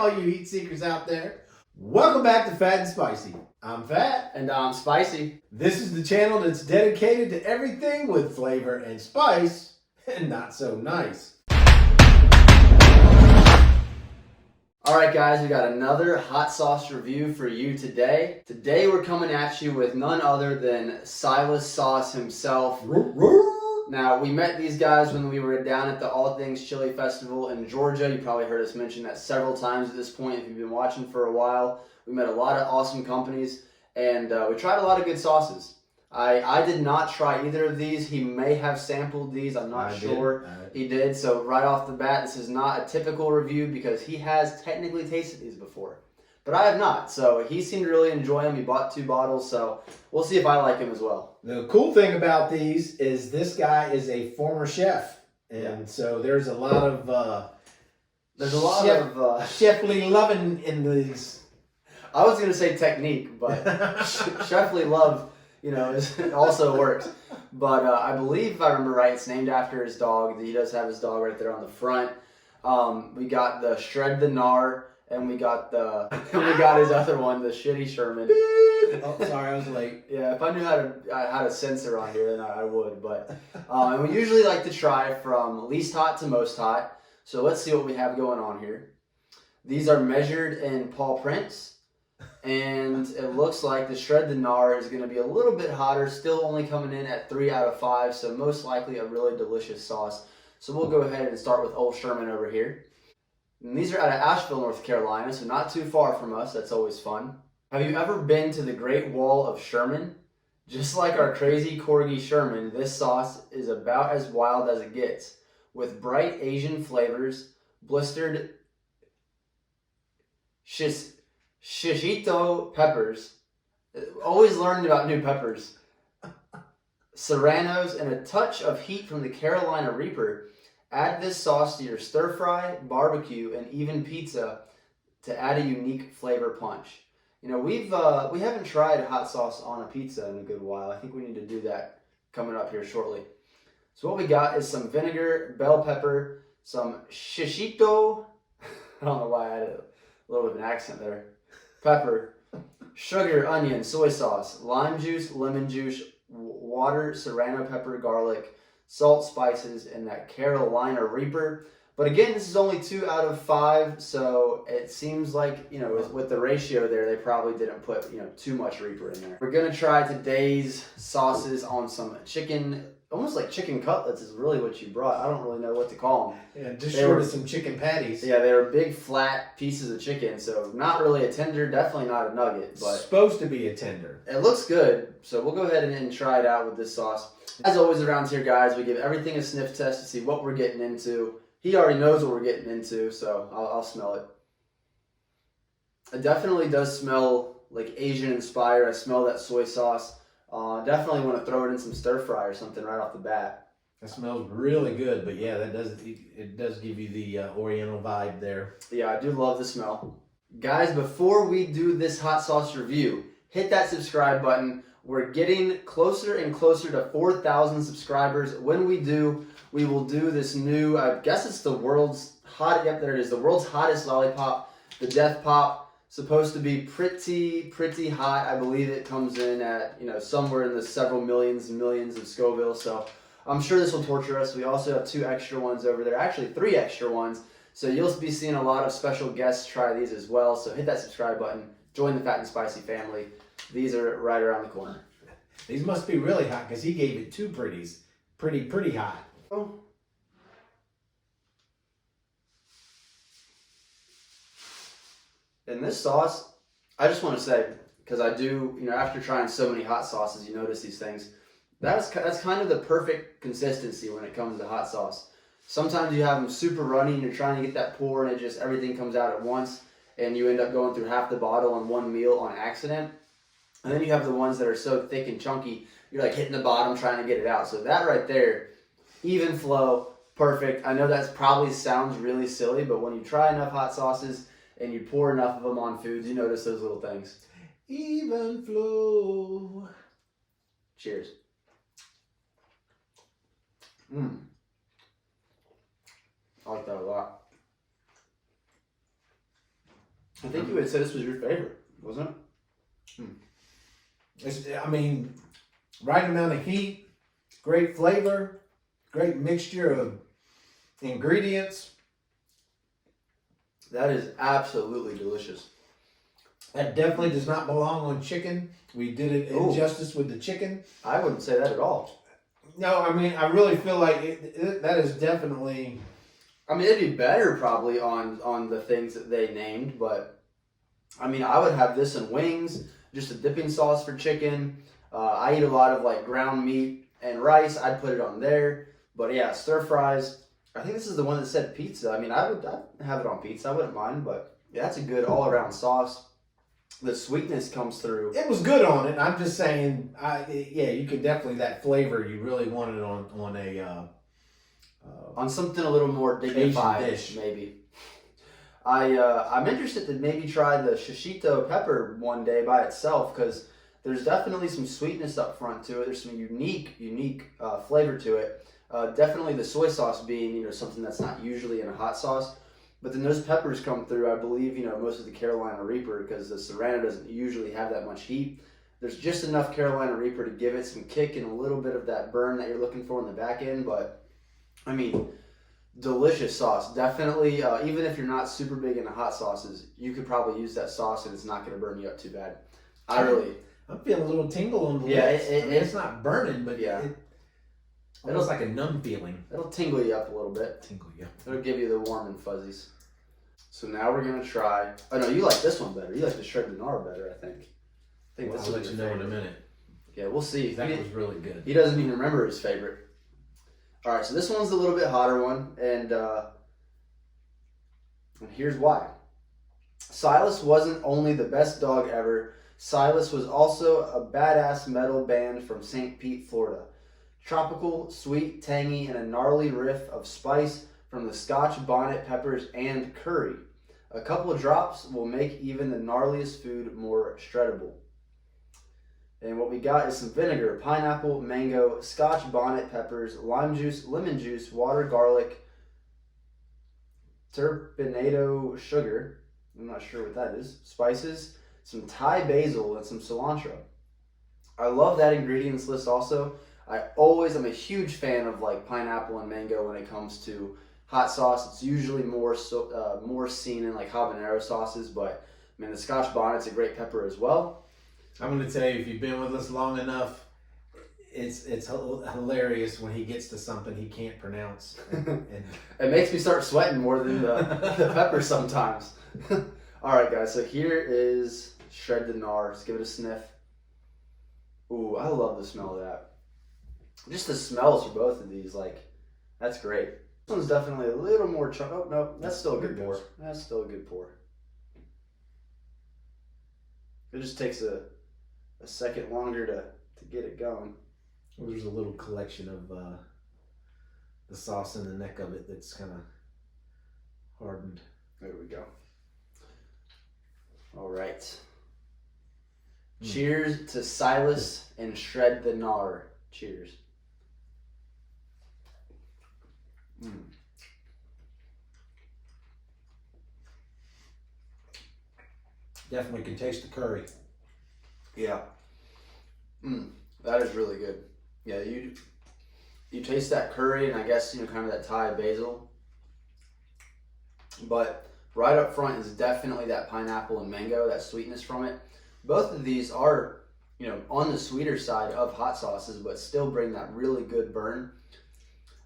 all you heat seekers out there. Welcome back to Fat and Spicy. I'm Fat. And I'm Spicy. This is the channel that's dedicated to everything with flavor and spice, and not so nice. Alright guys, we got another hot sauce review for you today. Today we're coming at you with none other than Silas Sauce himself. Now, we met these guys when we were down at the All Things Chili Festival in Georgia. You probably heard us mention that several times at this point if you've been watching for a while. We met a lot of awesome companies, and we tried a lot of good sauces. I did not try either of these. He may have sampled these. I'm not sure. He did. So right off the bat, this is not a typical review because he has technically tasted these before. But I have not. So he seemed to really enjoy them. He bought 2 bottles. So we'll see if I like him as well. The cool thing about these is this guy is a former chef. And so there's a lot of chefly loving in these. I was going to say technique, but chefly love, it also works. But I believe, if I remember right, it's named after his dog. He does have his dog right there on the front. We got the Shred the Gnar, and we got his other one, the Shitty Sherman. Oh, sorry, I was late. Yeah, if I knew how to censor on here, then I would. But and we usually like to try from least hot to most hot. So let's see what we have going on here. These are measured in paw prints. And it looks like the Shred the Gnar is going to be a little bit hotter, still only coming in at 3 out of 5, so most likely a really delicious sauce. So we'll go ahead and start with Old Sherman over here. And these are out of Asheville, North Carolina, so not too far from us. That's always fun. Have you ever been to the Great Wall of Sherman? Just like our crazy Corgi Sherman, this sauce is about as wild as it gets, with bright Asian flavors, blistered shishito peppers. Always learning about new peppers. Serranos and a touch of heat from the Carolina Reaper. Add this sauce to your stir fry, barbecue, and even pizza to add a unique flavor punch. We haven't tried hot sauce on a pizza in a good while. I think we need to do that coming up here shortly. So what we got is some vinegar, bell pepper, some shishito. I don't know why I added a little bit of an accent there. Pepper, sugar, onion, soy sauce, lime juice, lemon juice, water, serrano pepper, garlic, salt, spices, and that Carolina Reaper. But again, this is only 2 out of 5, so it seems like, with the ratio there, they probably didn't put, too much Reaper in there. We're going to try today's sauces on some chicken. Almost like chicken cutlets is really what you brought. I don't really know what to call them. Yeah, just short of some chicken patties. Yeah, they were big, flat pieces of chicken, so not really a tender, definitely not a nugget. But supposed to be a tender. It looks good, so we'll go ahead and try it out with this sauce. As always around here, guys, we give everything a sniff test to see what we're getting into. He already knows what we're getting into, so I'll smell it. It definitely does smell like Asian inspired. I smell that soy sauce. Definitely want to throw it in some stir fry or something right off the bat. That smells really good, but yeah, it does give you the Oriental vibe there. Yeah, I do love the smell. Guys, before we do this hot sauce review, hit that subscribe button. We're getting closer and closer to 4,000 subscribers. When we do, we will do this new, I guess it's the world's there it is, the world's hottest lollipop, the Death Pop. Supposed to be pretty hot. I believe it comes in at, somewhere in the several millions and millions of Scoville. So I'm sure this will torture us. We also have 2 extra ones over there, actually 3 extra ones. So you'll be seeing a lot of special guests try these as well. So hit that subscribe button. Join the Fat and Spicy family. These are right around the corner. These must be really hot because he gave it 2 pretties. Pretty hot. Oh. And this sauce, I just want to say, because I do, after trying so many hot sauces, you notice these things. That's kind of the perfect consistency when it comes to hot sauce. Sometimes you have them super runny and you're trying to get that pour and everything comes out at once and you end up going through half the bottle on one meal on accident. And then you have the ones that are so thick and chunky, you're like hitting the bottom trying to get it out. So that right there, even flow, perfect. I know that probably sounds really silly, but when you try enough hot sauces, and you pour enough of them on foods, you notice those little things. Even flow. Cheers. I like that a lot. I think you would say this was your favorite, wasn't it? I mean, right amount of heat, great flavor, great mixture of ingredients. That is absolutely delicious. That definitely does not belong on chicken. We did it injustice with the chicken. I wouldn't say that at all. No, I mean, I really feel like that is definitely... I mean, it'd be better probably on the things that they named, but I mean, I would have this in wings, just a dipping sauce for chicken. I eat a lot of like ground meat and rice. I'd put it on there. But yeah, stir fries. I think this is the one that said pizza. I mean, I'd have it on pizza. I wouldn't mind, but yeah, that's a good all-around sauce. The sweetness comes through. It was good on it. I'm just saying, you could definitely, that flavor, you really want it on a... on something a little more dignified, dish. Maybe. I'm interested to maybe try the shishito pepper one day by itself, because there's definitely some sweetness up front to it. There's some unique flavor to it. Definitely the soy sauce being something that's not usually in a hot sauce. But then those peppers come through, I believe, most of the Carolina Reaper, because the Serrano doesn't usually have that much heat. There's just enough Carolina Reaper to give it some kick and a little bit of that burn that you're looking for in the back end. But, I mean, delicious sauce. Definitely, even if you're not super big into hot sauces, you could probably use that sauce and it's not going to burn you up too bad. I'm feeling a little tingle on the lips. It's not burning, but it's like a numb feeling. It'll tingle you up a little bit. It'll give you the warm and fuzzies. So now we're going to try... Oh, no, you like this one better. You like the shredded gnar better, I think. I'll let you know in a minute. Yeah, we'll see. That was really good. He doesn't even remember his favorite. All right, so this one's a little bit hotter one, and here's why. Silas wasn't only the best dog ever. Silas was also a badass metal band from St. Pete, Florida. Tropical, sweet, tangy, and a gnarly riff of spice from the Scotch bonnet peppers and curry. A couple of drops will make even the gnarliest food more shreddable. And what we got is some vinegar, pineapple, mango, Scotch bonnet peppers, lime juice, lemon juice, water, garlic, turbinado sugar. I'm not sure what that is. Spices, some Thai basil, and some cilantro. I love that ingredients list also. I'm a huge fan of like pineapple and mango when it comes to hot sauce. It's usually more seen in like habanero sauces, but I mean the Scotch bonnet's a great pepper as well. I'm going to tell you, if you've been with us long enough, it's hilarious when he gets to something he can't pronounce. And it makes me start sweating more than the pepper sometimes. All right, guys. So here is shred the gnar. Let's give it a sniff. Ooh, I love the smell of that. Just the smells for both of these, that's great. This one's definitely a little more oh, no, that's still a good pour. That's still a good pour. It just takes a second longer to get it going. Well, there's a little collection of the sauce in the neck of it that's kind of hardened. There we go. All right. Cheers to Silas and Shred the Gnar. Cheers. Definitely can taste the curry. Yeah. That is really good. Yeah, you taste that curry and I guess kind of that Thai basil. But right up front is definitely that pineapple and mango, that sweetness from it. Both of these are on the sweeter side of hot sauces, but still bring that really good burn.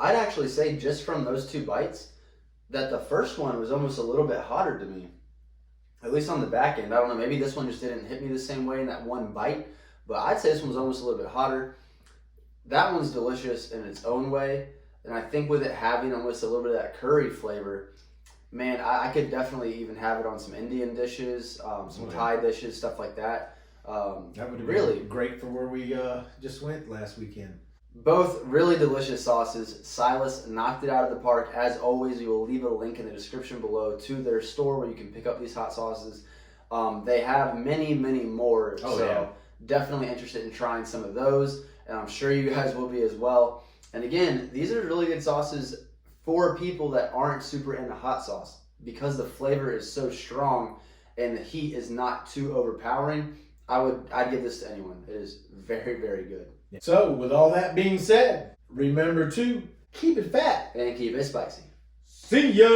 I'd actually say just from those two bites that the first one was almost a little bit hotter to me, at least on the back end. I don't know, maybe this one just didn't hit me the same way in that one bite, but I'd say this one was almost a little bit hotter. That one's delicious in its own way, and I think with it having almost a little bit of that curry flavor, man, I could definitely even have it on some Indian dishes, some Thai dishes, stuff like that. That would really be great for where we just went last weekend. Both really delicious sauces. Silas knocked it out of the park. As always, we will leave a link in the description below to their store where you can pick up these hot sauces. They have many, many more. Definitely interested in trying some of those. And I'm sure you guys will be as well. And again, these are really good sauces for people that aren't super into hot sauce because the flavor is so strong and the heat is not too overpowering, I'd give this to anyone. It is very, very good. So, with all that being said, remember to keep it fat And keep it spicy. See ya!